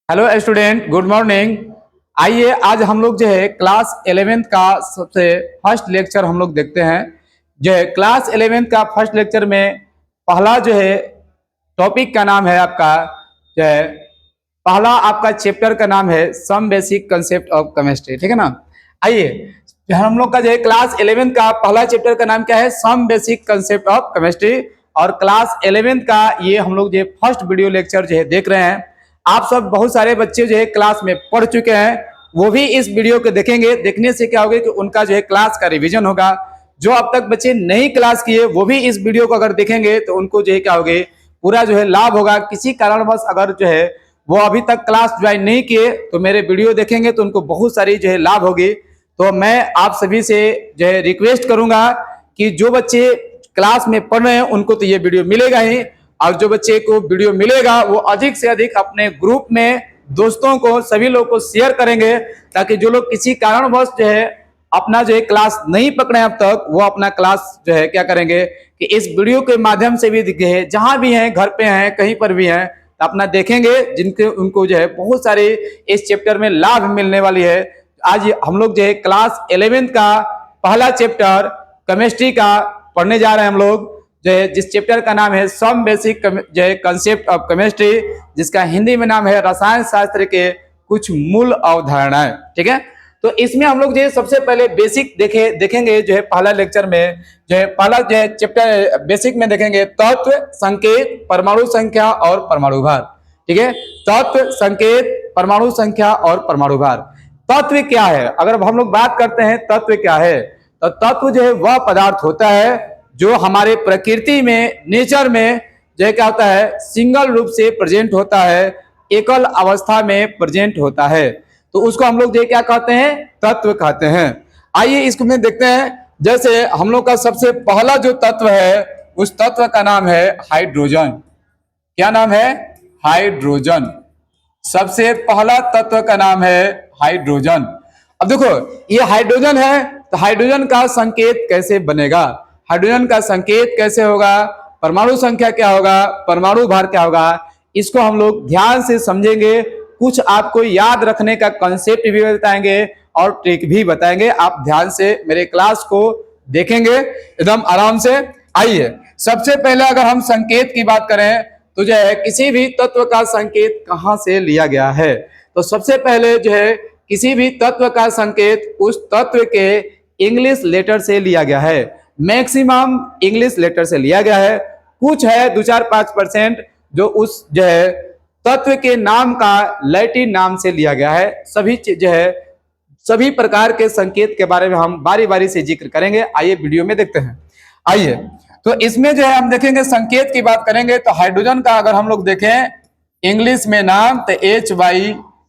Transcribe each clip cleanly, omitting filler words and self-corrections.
Hello student, good morning. आइए आज हम लोग जो है क्लास 11th का सबसे फर्स्ट लेक्चर हम लोग देखते हैं। जो है क्लास 11th का फर्स्ट लेक्चर में पहला जो है टॉपिक का नाम है आपका जो है पहला आपका चैप्टर का नाम है some basic concept of chemistry. ठीक है ना। आइए हम लोग का जो है क्लास 11th का पहला चैप्टर का नाम क्या है, some basic concept of chemistry. और क्लास 11th का ये हम लोग जो फर्स्ट वीडियो लेक्चर जो है देख रहे हैं। आप सब बहुत सारे बच्चे जो है क्लास में पढ़ चुके हैं, वो भी इस वीडियो को देखेंगे। देखने से क्या होगा कि उनका जो है क्लास का रिवीजन होगा। जो अब तक बच्चे नहीं क्लास किए वो भी इस वीडियो को अगर देखेंगे तो उनको जो है क्या होगा, पूरा जो है लाभ होगा। किसी कारणवश अगर जो है वो अभी तक क्लास ज्वाइन नहीं किए तो मेरे वीडियो देखेंगे तो उनको बहुत सारी जो है लाभ होगी। तो मैं आप सभी से जो है रिक्वेस्ट करूंगा कि जो बच्चे क्लास में पढ़ रहे हैं उनको तो ये वीडियो मिलेगा ही, और जो बच्चे को वीडियो मिलेगा वो अधिक से अधिक अपने ग्रुप में दोस्तों को सभी लोग को शेयर करेंगे, ताकि जो लोग किसी कारणवश जो है अपना जो है क्लास नहीं पकड़े अब तक, वो अपना क्लास जो है क्या करेंगे कि इस वीडियो के माध्यम से भी दिखे, जहां भी हैं, घर पे हैं, कहीं पर भी हैं, तो अपना देखेंगे, जिनके उनको जो है बहुत सारे इस चैप्टर में लाभ मिलने वाली है। आज हम लोग जो है क्लास 11th का पहला चैप्टर केमिस्ट्री का पढ़ने जा रहे हैं हम लोग, जो है जिस चैप्टर का नाम है सम बेसिक जो है कंसेप्ट ऑफ केमिस्ट्री, जिसका हिंदी में नाम है रसायन शास्त्र के कुछ मूल अवधारणाएं। ठीक है, तो इसमें हम लोग जो है सबसे पहले बेसिक देखेंगे जो है पहला लेक्चर में, जो है पहला जो है चैप्टर बेसिक में देखेंगे तत्व, संकेत, परमाणु संख्या और परमाणु भार। ठीक है, तत्व, संकेत, परमाणु संख्या और परमाणु भार। तत्व क्या है, अगर हम लोग बात करते हैं तत्व क्या है, तो तत्व जो है वह पदार्थ होता है जो हमारे प्रकृति में, नेचर में जो क्या होता है, सिंगल रूप से प्रेजेंट होता है, एकल अवस्था में प्रेजेंट होता है, तो उसको हम लोग जो क्या कहते हैं, तत्व कहते हैं। आइए इसको में देखते हैं। जैसे हम लोग का सबसे पहला जो तत्व है उस तत्व का नाम है हाइड्रोजन। क्या नाम है? हाइड्रोजन। सबसे पहला तत्व का नाम है हाइड्रोजन। अब देखो ये हाइड्रोजन है, तो हाइड्रोजन का संकेत कैसे बनेगा, हाइड्रोजन का संकेत कैसे होगा, परमाणु संख्या क्या होगा, परमाणु भार क्या होगा, इसको हम लोग ध्यान से समझेंगे। कुछ आपको याद रखने का कंसेप्ट भी बताएंगे और ट्रिक भी बताएंगे। आप ध्यान से मेरे क्लास को देखेंगे एकदम आराम से। आइए सबसे पहले अगर हम संकेत की बात करें तो जो है किसी भी तत्व का संकेत कहां से लिया गया है, तो सबसे पहले जो है किसी भी तत्व का संकेत उस तत्व के इंग्लिश लेटर से लिया गया है। मैक्सिमम इंग्लिश लेटर से लिया गया है। कुछ है 2-4-5% जो उस जो है तत्व के नाम का लैटिन नाम से लिया गया है। सभी जो है सभी प्रकार के संकेत के बारे में हम बारी बारी से जिक्र करेंगे। आइए वीडियो में देखते हैं। आइए तो इसमें जो है हम देखेंगे, संकेत की बात करेंगे तो हाइड्रोजन का अगर हम लोग देखें इंग्लिश में नाम तो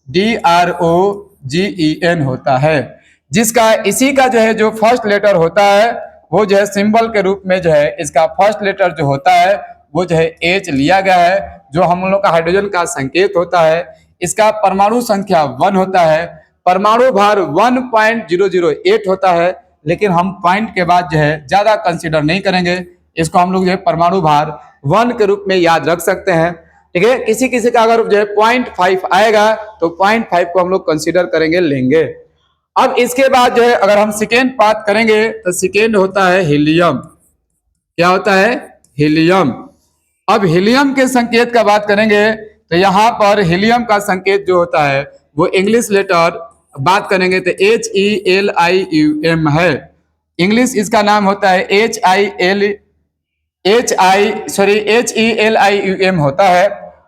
HYDROGEN होता है, जिसका इसी का जो है जो फर्स्ट लेटर होता है वो जो है सिंबल के रूप में जो है इसका फर्स्ट लेटर जो होता है वो जो है H लिया गया है, जो हम लोग का हाइड्रोजन का संकेत होता है। इसका परमाणु संख्या 1 होता है, परमाणु भार 1.008 होता है, लेकिन हम पॉइंट के बाद जो है ज्यादा कंसीडर नहीं करेंगे, इसको हम लोग जो है परमाणु भार 1 के रूप में याद रख सकते हैं। ठीक है, किसी किसी का अगर जो है 0.5 आएगा तो 0.5 को हम लोग कंसीडर करेंगे, लेंगे। अब इसके बाद जो है अगर हम सेकेंड बात करेंगे तो सेकेंड होता है हीलियम। क्या होता है? हीलियम। अब हीलियम के संकेत का बात करेंगे तो यहाँ पर हीलियम का संकेत जो होता है वो इंग्लिश लेटर बात करेंगे तो HELIUM है। इंग्लिश इसका नाम होता है HELIUM होता है।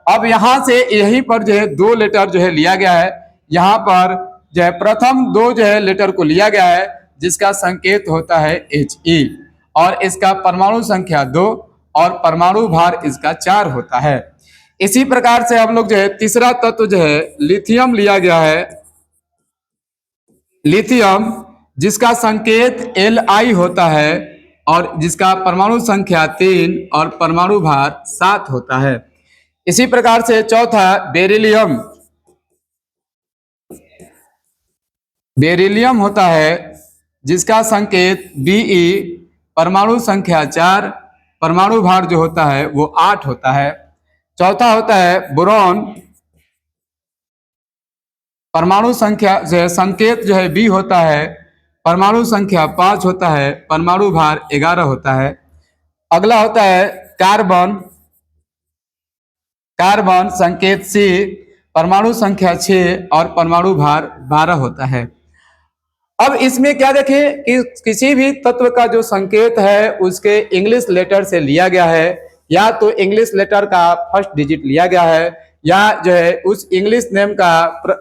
अब यहाँ से यहीं पर जो है 2 लेटर जो है लिया गया है। यहाँ पर जो है प्रथम 2 जो है लेटर को लिया गया है, जिसका संकेत होता है HE, और इसका परमाणु संख्या 2 और परमाणु भार इसका 4 होता है। इसी प्रकार से हम लोग जो है तीसरा तत्व जो है लिथियम लिया गया है। लिथियम जिसका संकेत Li होता है और जिसका परमाणु संख्या 3 और परमाणु भार 7 होता है। इसी प्रकार से चौथा बेरिलियम। बेरिलियम होता है जिसका संकेत Be, परमाणु संख्या 4, परमाणु भार जो होता है वो 8 होता है। चौथा होता है बोरॉन। परमाणु संख्या जो है संकेत जो है बी होता है, परमाणु संख्या 5 होता है, परमाणु भार 11 होता है। अगला होता है कार्बन, कार्बन संकेत सी, परमाणु संख्या 6 और परमाणु भार 12 होता है। अब इसमें क्या देखें कि किसी भी तत्व का जो संकेत है उसके इंग्लिश लेटर से लिया गया है, या तो इंग्लिश लेटर का फर्स्ट डिजिट लिया गया है, या जो है उस इंग्लिश नेम का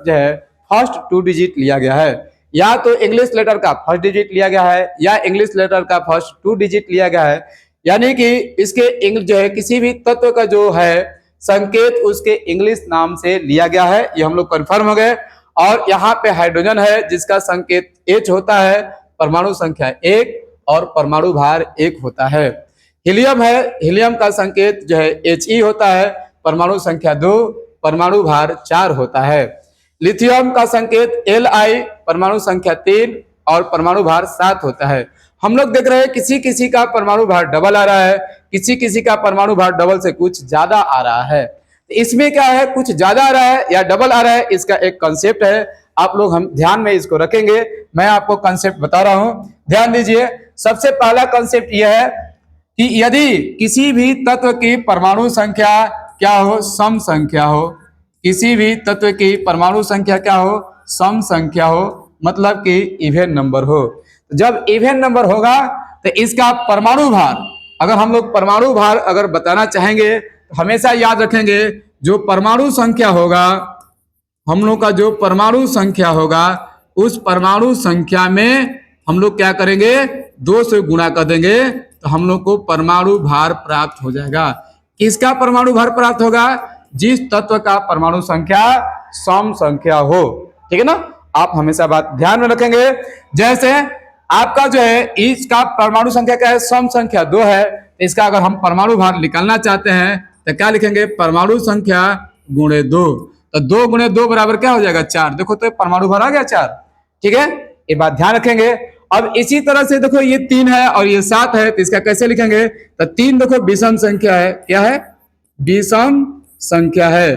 जो है फर्स्ट 2 डिजिट लिया गया है, या तो इंग्लिश लेटर का फर्स्ट डिजिट लिया गया है या इंग्लिश लेटर का फर्स्ट 2 डिजिट लिया गया है। यानी कि इसके जो है किसी भी तत्व का जो है संकेत उसके इंग्लिश नाम से लिया गया है, ये हम लोग कन्फर्म हो गए। और यहाँ पे हाइड्रोजन है जिसका संकेत H होता है, परमाणु संख्या 1 और परमाणु भार 1 होता है। हीलियम है, हीलियम का संकेत जो है He होता है, परमाणु संख्या 2, परमाणु भार 4 होता है। लिथियम का संकेत Li, परमाणु संख्या 3 और परमाणु भार 7 होता है। हम लोग देख रहे हैं किसी किसी का परमाणु भार डबल आ रहा है, किसी किसी का परमाणु भार डबल से कुछ ज्यादा आ रहा है। इसमें क्या है, कुछ ज्यादा आ रहा है या डबल आ रहा है, इसका एक कंसेप्ट है, आप लोग हम ध्यान में इसको रखेंगे। मैं आपको कंसेप्ट बता रहा हूं, ध्यान दीजिए। सबसे पहला कंसेप्ट यह है कि यदि किसी भी तत्व की परमाणु संख्या क्या हो, सम संख्या हो, किसी भी तत्व की परमाणु संख्या क्या हो, सम संख्या हो, मतलब कि इवन नंबर हो। जब इवन नंबर होगा तो इसका परमाणु भार, अगर हम लोग परमाणु भार अगर बताना चाहेंगे हमेशा याद रखेंगे, जो परमाणु संख्या होगा, हम लोग का जो परमाणु संख्या होगा उस परमाणु संख्या में हम लोग क्या करेंगे, 2 से गुणा कर देंगे तो हम लोग को परमाणु भार प्राप्त हो जाएगा। किसका परमाणु भार प्राप्त होगा, जिस तत्व का परमाणु संख्या सम संख्या हो। ठीक है ना, आप हमेशा बात ध्यान में रखेंगे। जैसे आपका जो है इसका परमाणु संख्या क्या है, सम संख्या 2 है, इसका अगर हम परमाणु भार निकालना चाहते हैं तो क्या लिखेंगे, परमाणु संख्या गुणे 2, तो 2 गुणे 2 बराबर क्या हो जाएगा, 4। देखो तो परमाणु भार आ गया 4। ठीक है, ये बात ध्यान रखेंगे। अब इसी तरह से देखो ये 3 है और ये 7 है, तो इसका कैसे लिखेंगे, तो 3 देखो विषम संख्या है, क्या है, विषम संख्या है।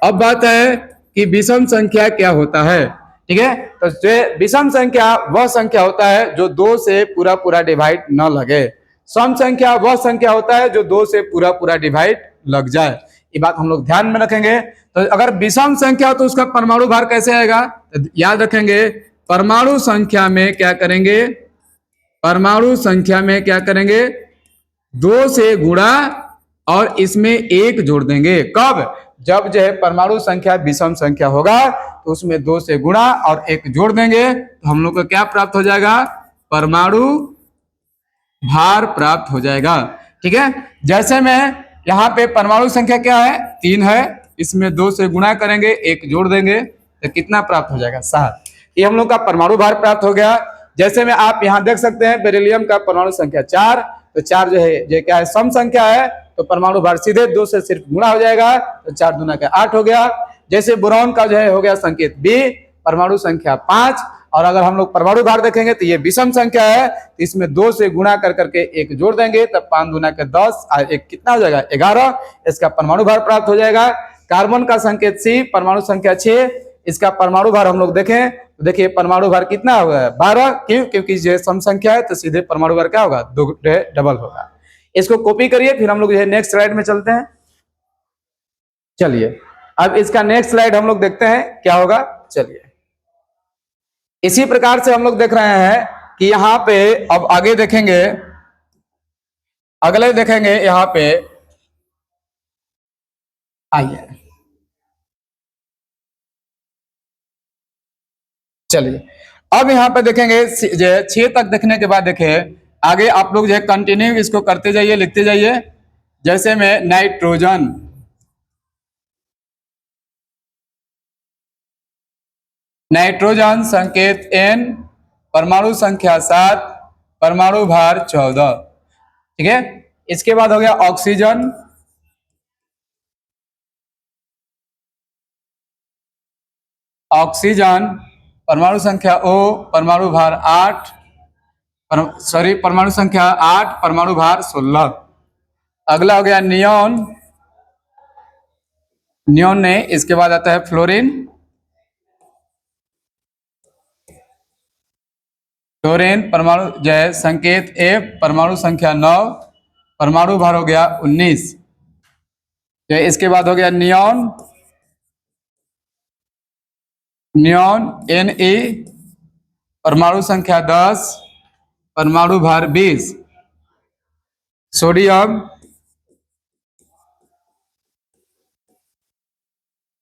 अब बात है कि विषम संख्या क्या होता है। ठीक है, तो विषम संख्या वह संख्या होता है जो 2 से पूरा पूरा डिवाइड न लगे, सम संख्या वह संख्या होता है जो 2 से पूरा पूरा डिवाइड लग जाए। ये बात हम लोग ध्यान में रखेंगे। तो अगर विषम संख्या हो तो उसका परमाणु भार कैसे आएगा, तो याद रखेंगे परमाणु संख्या में क्या करेंगे, परमाणु संख्या में क्या करेंगे, 2 से गुणा और इसमें 1 जोड़ देंगे। कब, जब जो है परमाणु संख्या विषम संख्या होगा तो उसमें 2 से गुणा और 1 जोड़ देंगे तो हम लोग को क्या प्राप्त हो जाएगा, परमाणु भार प्राप्त हो जाएगा। ठीक है, जैसे में यहाँ पे परमाणु संख्या क्या है, 3 है, इसमें 2 से गुणा करेंगे, 1 जोड़ देंगे तो कितना प्राप्त हो जाएगा, 7। ये हम लोग का परमाणु भार प्राप्त हो गया। जैसे में आप यहाँ देख सकते हैं बेरिलियम का परमाणु संख्या 4, तो 4 जो है ये क्या है, सम संख्या है, तो परमाणु भार सीधे 2 से सिर्फ गुणा हो जाएगा, तो 4 दूना का 8 हो गया। जैसे बोरॉन का जो है हो गया संकेत बी, परमाणु संख्या 5, और अगर हम लोग परमाणु भार देखेंगे तो ये विषम संख्या है, तो इसमें 2 से गुणा कर करके 1 जोड़ देंगे, तब 5 दूना के 10 और 1 कितना हो जाएगा, 11, इसका परमाणु भार प्राप्त हो जाएगा। कार्बन का संकेत सी, परमाणु संख्या 6, इसका परमाणु भार हम लोग देखें तो देखिए परमाणु भार कितना होगा, 12। क्यों, क्योंकि ये सम संख्या है तो सीधे परमाणु भार क्या होगा, 2 डबल होगा। इसको कॉपी करिए, फिर हम लोग जो है नेक्स्ट स्लाइड में चलते हैं। चलिए अब इसका नेक्स्ट स्लाइड हम लोग देखते हैं क्या होगा। चलिए इसी प्रकार से हम लोग देख रहे हैं कि यहाँ पे अब आगे देखेंगे, अगले देखेंगे यहाँ पे, आइए चलिए अब यहाँ पे देखेंगे 6 तक देखने के बाद देखें आगे आप लोग जो है कंटिन्यू इसको करते जाइए, लिखते जाइए। जैसे में नाइट्रोजन, नाइट्रोजन संकेत N, परमाणु संख्या 7, परमाणु भार 14। ठीक है, इसके बाद हो गया ऑक्सीजन, ऑक्सीजन परमाणु संख्या O, परमाणु भार 8, परमाणु संख्या 8, परमाणु भार 16। अगला हो गया नियोन, नियोन ने, इसके बाद आता है फ्लोरीन, क्लोरीन परमाणु जो है संकेत F, परमाणु संख्या 9, परमाणु भार हो गया 19। जो इसके बाद हो गया नियॉन, नियॉन Ne, परमाणु संख्या 10, परमाणु भार 20। सोडियम,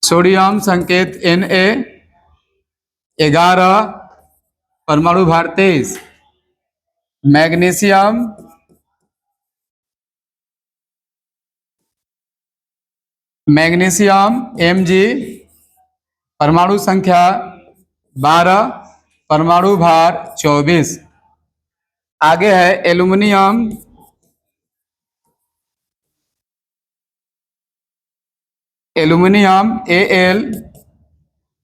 सोडियम संकेत Na, 11, परमाणु भार 23। मैग्नीशियम, मैग्नीशियम Mg, परमाणु संख्या 12, परमाणु भार 24। आगे है एल्युमिनियम, एल्युमिनियम Al,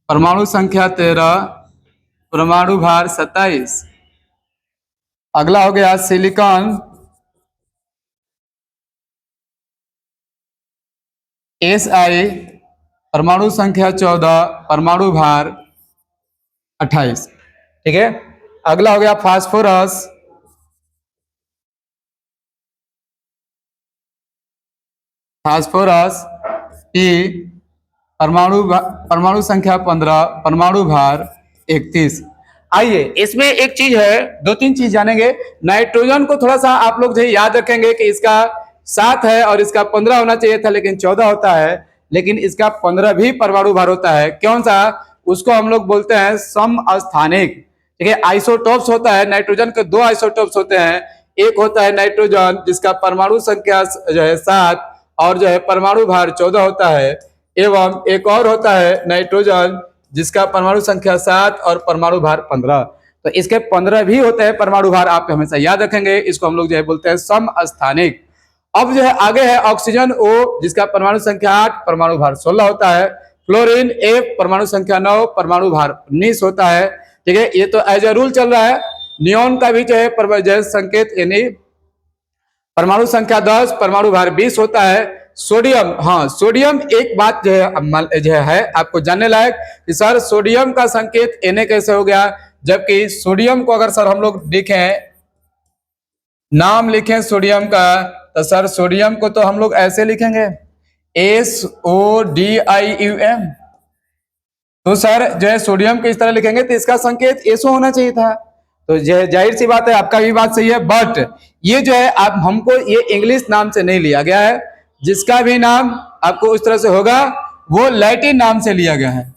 परमाणु संख्या 13, परमाणु भार 27। अगला हो गया सिलिकॉन, Si, परमाणु संख्या 14, परमाणु भार 28। ठीक है। अगला हो गया फास्फोरस, फास्फोरस P, परमाणु संख्या 15, परमाणु भार 31। आइए इसमें एक चीज है, दो तीन चीज जानेंगे। नाइट्रोजन को थोड़ा सा आप लोग जो याद रखेंगे कि इसका 7 है और इसका 15 होना चाहिए था, लेकिन 14 होता है। लेकिन इसका 15 भी परमाणु भार होता है। कौन सा? उसको हम लोग बोलते हैं समस्थानिक। ठीक है। आइसोटोप्स होता है, नाइट्रोजन के 2 आइसोटोप्स होते हैं। एक होता है नाइट्रोजन जिसका परमाणु संख्या जो है 7 और जो है परमाणु भार 14 होता है, एवं एक और होता है नाइट्रोजन जिसका परमाणु संख्या 7 और परमाणु भार 15। तो इसके 15 भी होते हैं परमाणु भार, आप हमेशा याद रखेंगे। इसको हम लोग जो है बोलते हैं समस्थानिक। अब जो है आगे है ऑक्सीजन O, जिसका परमाणु संख्या 8, परमाणु भार 16 होता है। फ्लोरीन F, परमाणु संख्या 9, परमाणु भार 19 होता है। ठीक है। ये तो एज ए रूल चल रहा है। नियोन का भी जो है संकेत यानी परमाणु संख्या 10, परमाणु भार 20 होता है। सोडियम, हाँ सोडियम एक बात जो है आपको जानने लायक कि सर सोडियम का संकेत Na कैसे हो गया, जबकि सोडियम को अगर सर हम लोग देखें, नाम लिखें सोडियम का, तो सर सोडियम को तो हम लोग ऐसे लिखेंगे SODIUM। तो सर जो है सोडियम के इस तरह लिखेंगे तो इसका संकेत SO होना चाहिए था। तो जाहिर सी बात है, आपका भी बात सही है। बट ये जो है आप हमको ये इंग्लिश नाम से नहीं लिया गया है। जिसका भी नाम आपको उस तरह से होगा वो लैटिन नाम से लिया गया है।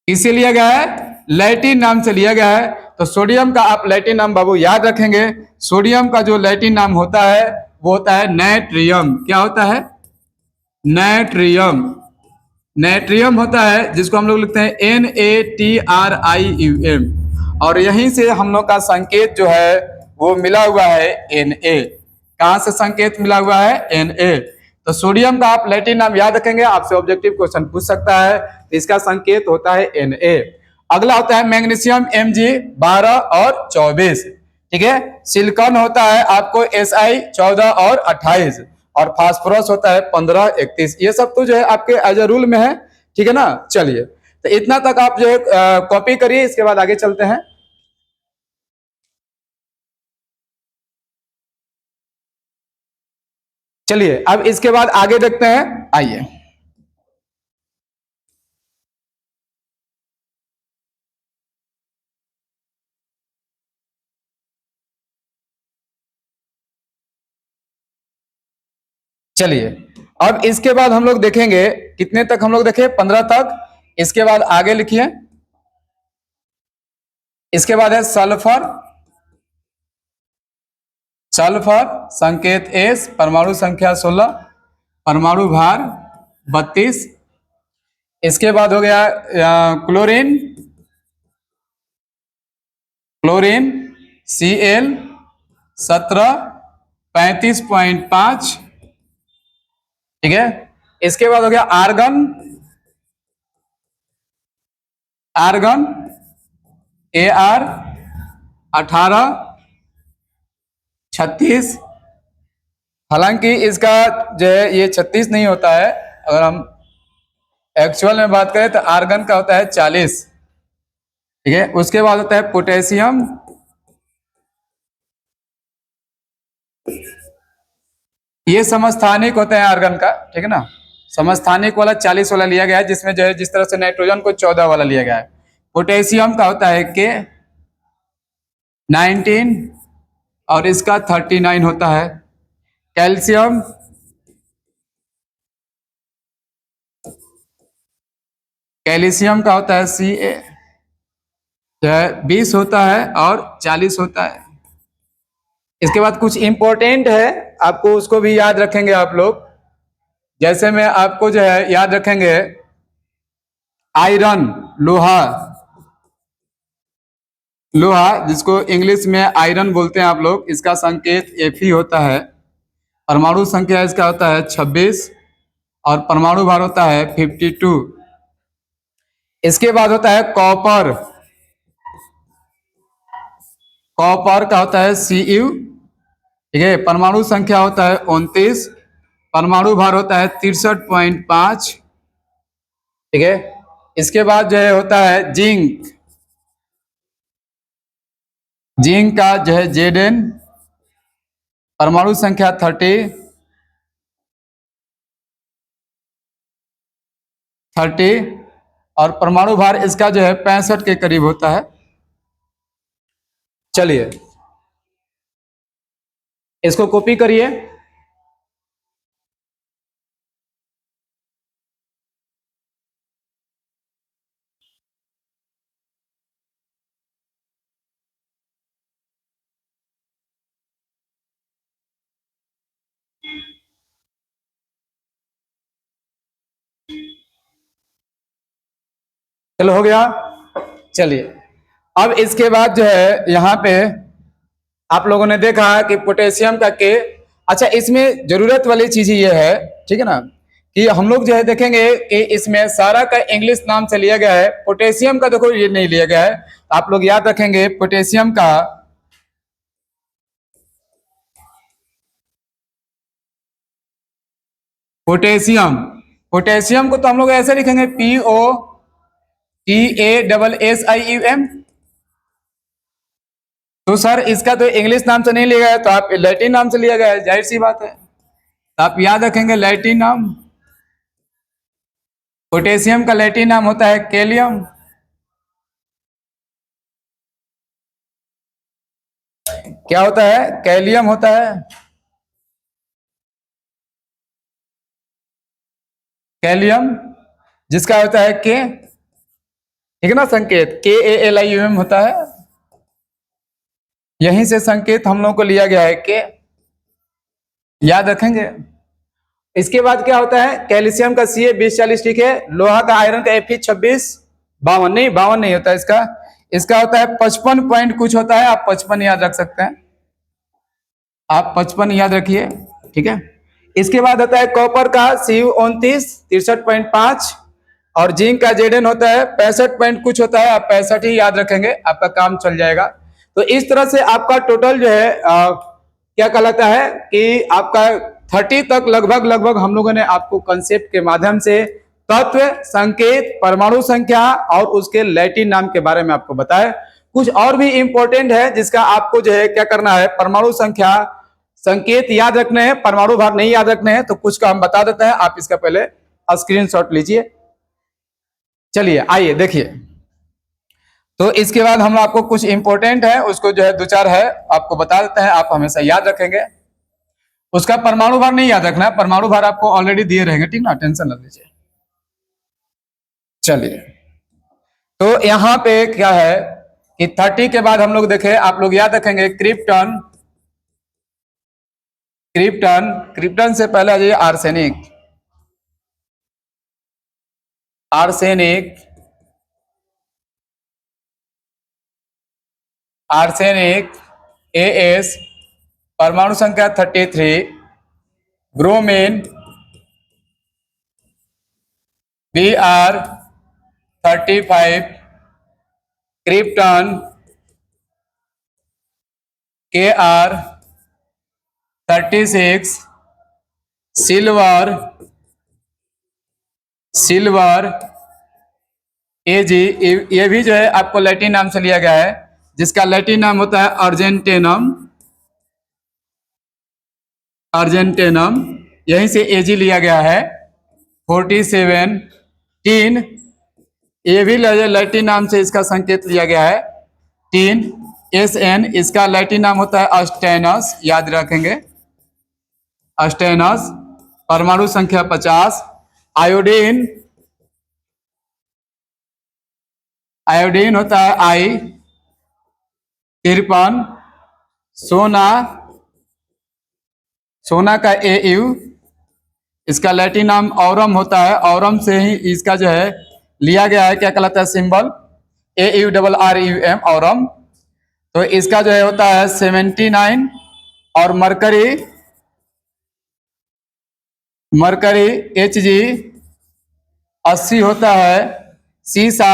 किससे लिया गया है? लैटिन नाम से लिया गया है। तो सोडियम का आप लैटिन नाम बाबू याद रखेंगे। सोडियम का जो लैटिन नाम होता है वो होता है नाइट्रियम। क्या होता है? नाइट्रियम। नाइट्रियम होता है, जिसको हम लोग लिखते हैं NATRIUM। और यहीं से हम लोग का संकेत जो है वो मिला हुआ है Na। कहां से संकेत मिला हुआ है? Na। तो सोडियम का आप लैटिन नाम याद रखेंगे, आपसे ऑब्जेक्टिव क्वेश्चन पूछ सकता है। तो इसका संकेत होता है Na। अगला होता है मैग्नीशियम Mg, 12 और 24। ठीक है। सिलिकॉन होता है आपको Si, 14 और 28। और फास्फोरस होता है 15, 31। ये सब तो जो है आपके एज ए रूल में है। ठीक है ना। चलिए, तो इतना तक आप जो है कॉपी करिए, इसके बाद आगे चलते हैं। चलिए अब इसके बाद आगे देखते हैं। आइए चलिए अब इसके बाद हम लोग देखेंगे, कितने तक हम लोग देखें? 15 तक। इसके बाद आगे लिखिए। इसके बाद है सल्फर। सल्फर संकेत S, परमाणु संख्या 16, परमाणु भार 32। इसके बाद हो गया क्लोरीन। Chlorine Cl, 17, 35.5। ठीक है। इसके बाद हो गया आर्गन। Argon Ar, 18, 36। हालांकि इसका जो है ये 36 नहीं होता है। अगर हम एक्चुअल में बात करें तो आर्गन का होता है 40। ठीक है। उसके बाद होता है पोटेशियम, ये समस्थानिक होते हैं आर्गन का, ठीक है ना। समस्थानिक वाला 40 वाला लिया गया है, जिसमें जो है जिस तरह से नाइट्रोजन को 14 वाला लिया गया है। पोटेशियम का होता है के 19 और इसका 39 होता है। कैल्शियम कैल्शियम का होता है Ca, जो है 20 होता है और 40 होता है। इसके बाद कुछ इंपॉर्टेंट है, आपको उसको भी याद रखेंगे आप लोग। जैसे में आपको जो है याद रखेंगे आयरन, लोहा, लोहा जिसको इंग्लिश में आयरन बोलते हैं आप लोग, इसका संकेत Fe होता है। परमाणु संख्या इसका होता है 26 और परमाणु भार होता है 52। इसके बाद होता है कॉपर, कॉपर का होता है Cu, ठीक है। परमाणु संख्या होता है 29, परमाणु भार होता है 63.5, ठीक है। इसके बाद जो है होता है जिंक, जिंक का जो है Zn, परमाणु संख्या 30 और परमाणु भार इसका जो है 65 के करीब होता है। चलिए इसको कॉपी करिए। चलो हो गया। चलिए अब इसके बाद जो है यहाँ पे आप लोगों ने देखा कि पोटेशियम का के, अच्छा इसमें जरूरत वाली चीज ये है, ठीक है ना, कि हम लोग जो है देखेंगे कि इसमें सारा का इंग्लिश नाम से लिया गया है। पोटेशियम का देखो ये नहीं लिया गया है, तो आप लोग याद रखेंगे पोटेशियम का पोटेशियम, पोटेशियम को तो हम लोग ऐसे लिखेंगे POTASSIUM। तो सर इसका तो इंग्लिश नाम से नहीं लिया गया है, तो आप लैटिन नाम से लिया गया है, जाहिर सी बात है। तो आप याद रखेंगे लैटिन नाम, पोटेशियम का लैटिन नाम होता है कैलियम। क्या होता है? कैलियम होता है। कैलियम जिसका होता है के, ठीक है ना, संकेत KALIUM होता है। यहीं से संकेत हम लोग को लिया गया है के, याद रखेंगे। इसके बाद क्या होता है? कैल्शियम का Ca 20 40, ठीक है। लोहा का आयरन का Fe 26 52, नहीं 52 नहीं होता इसका, इसका होता है 55 पॉइंट कुछ होता है, आप 55 याद रख सकते हैं, आप 55 याद रखिए, ठीक है। इसके बाद होता है कॉपर का Cu 29 63.5 और जिंक का Zn होता है 65 पॉइंट कुछ होता है, आप 65 ही याद रखेंगे, आपका काम चल जाएगा। तो इस तरह से आपका टोटल जो है क्या कहलाता है कि आपका 30 तक लगभग लगभग हम लोगों ने आपको कंसेप्ट के माध्यम से तत्व, संकेत, परमाणु संख्या और उसके लैटिन नाम के बारे में आपको बताया। कुछ और भी इंपॉर्टेंट है जिसका आपको जो है क्या करना है, परमाणु संख्या, संकेत याद रखने हैं, परमाणु भार नहीं याद रखने हैं, तो कुछ का हम बता देते हैं, आप इसका पहले स्क्रीनशॉट लीजिए। चलिए आइए देखिए। तो इसके बाद हम आपको कुछ इंपॉर्टेंट है उसको जो है दो चार है आपको बता देते हैं, आप हमेशा याद रखेंगे। उसका परमाणु भार नहीं याद रखना है, परमाणु भार आपको ऑलरेडी दिए रहेंगे, ठीक ना, टेंशन न लीजिए। चलिए तो यहां पे क्या है कि 30 के बाद हम लोग देखें, आप लोग याद रखेंगे क्रिप्टन, क्रिप्टन, क्रिप्टन से पहले आ जाइए आर्सेनिक, आर्सेनिक, आर्सेनिक AS, परमाणु संख्या 33, bromine Br 35, krypton Kr 36, silver, silver AG, ये भी जो है आपको लैटिन नाम से लिया गया है, जिसका लैटिन नाम होता है अर्जेंटेनम। अर्जेंटेनम, यहीं से AG लिया गया है। 47 टीन, ये भी लैटिन नाम से इसका संकेत लिया गया है। टीन, SN, इसका लैटिन नाम होता है अस्टेनस, याद रखेंगे अस्टेनस। परमाणु संख्या 50। आयोडीन, आयोडीन होता है I। 53। सोना, सोना का AU, इसका लैटिन नाम औरम होता है। औरम से ही इसका जो है लिया गया है, क्या कहलाता है सिंबल, AURRUM, औरम। तो इसका जो है होता है 79। और मरकरी, मरकरी HG 80 होता है। सीसा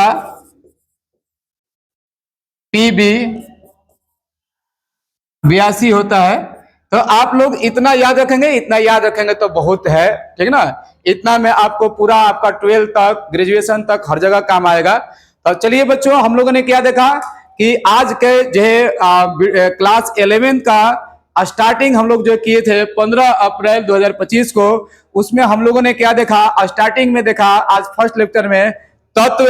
PB 82 होता है। तो आप लोग इतना याद रखेंगे, इतना याद रखेंगे तो बहुत है, ठीक ना। इतना में आपको पूरा आपका 12 तक, ग्रेजुएशन तक हर जगह काम आएगा। तो चलिए बच्चों, हम लोगों ने क्या देखा कि आज के जो है क्लास 11 का स्टार्टिंग हम लोग जो किए थे 15 अप्रैल 2025 को, उसमें हम लोगों ने क्या देखा, स्टार्टिंग में देखा आज फर्स्ट लेक्चर में तत्व,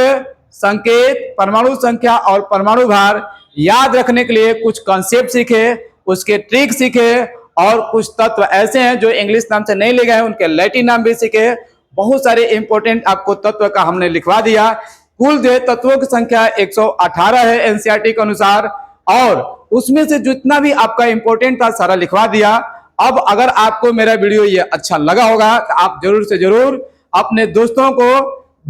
संकेत, परमाणु संख्या और परमाणु भार याद रखने के लिए कुछ कॉन्सेप्ट सीखे, उसके ट्रिक सीखे, और कुछ तत्व ऐसे हैं जो इंग्लिश नाम से नहीं ले गए, उनके लैटिन नाम भी सीखे। बहुत सारे इंपॉर्टेंट आपको तत्व का हमने लिखवा दिया। कुल जो तत्वों की संख्या 118 है एनसीईआरटी के अनुसार, और उसमें से जितना भी आपका इंपॉर्टेंट था सारा लिखवा दिया। अब अगर आपको मेरा वीडियो ये अच्छा लगा होगा तो आप जरूर से जरूर अपने दोस्तों को,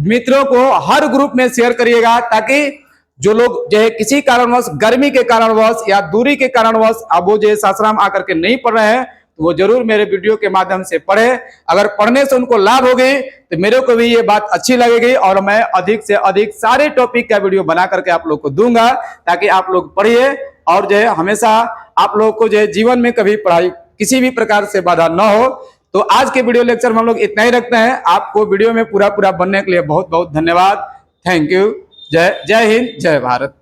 मित्रों को हर ग्रुप में शेयर करिएगा, ताकि जो लोग जो है किसी कारणवश, गर्मी के कारणवश या दूरी के कारणवश अब वो जो है सासाराम आकर के नहीं पढ़ रहे हैं, तो वो जरूर मेरे वीडियो के माध्यम से पढ़े। अगर पढ़ने से उनको लाभ होगी तो मेरे को भी ये बात अच्छी लगेगी, और मैं अधिक से अधिक सारे टॉपिक का वीडियो बना करके आप लोग को दूंगा, ताकि आप लोग पढ़िए और जो है हमेशा आप लोग को जो है जीवन में कभी पढ़ाई किसी भी प्रकार से बाधा न हो। तो आज के वीडियो लेक्चर में हम लोग इतना ही रखते हैं। आपको वीडियो में पूरा पूरा बनने के लिए बहुत बहुत धन्यवाद। Thank you. जय हिंद, जय भारत।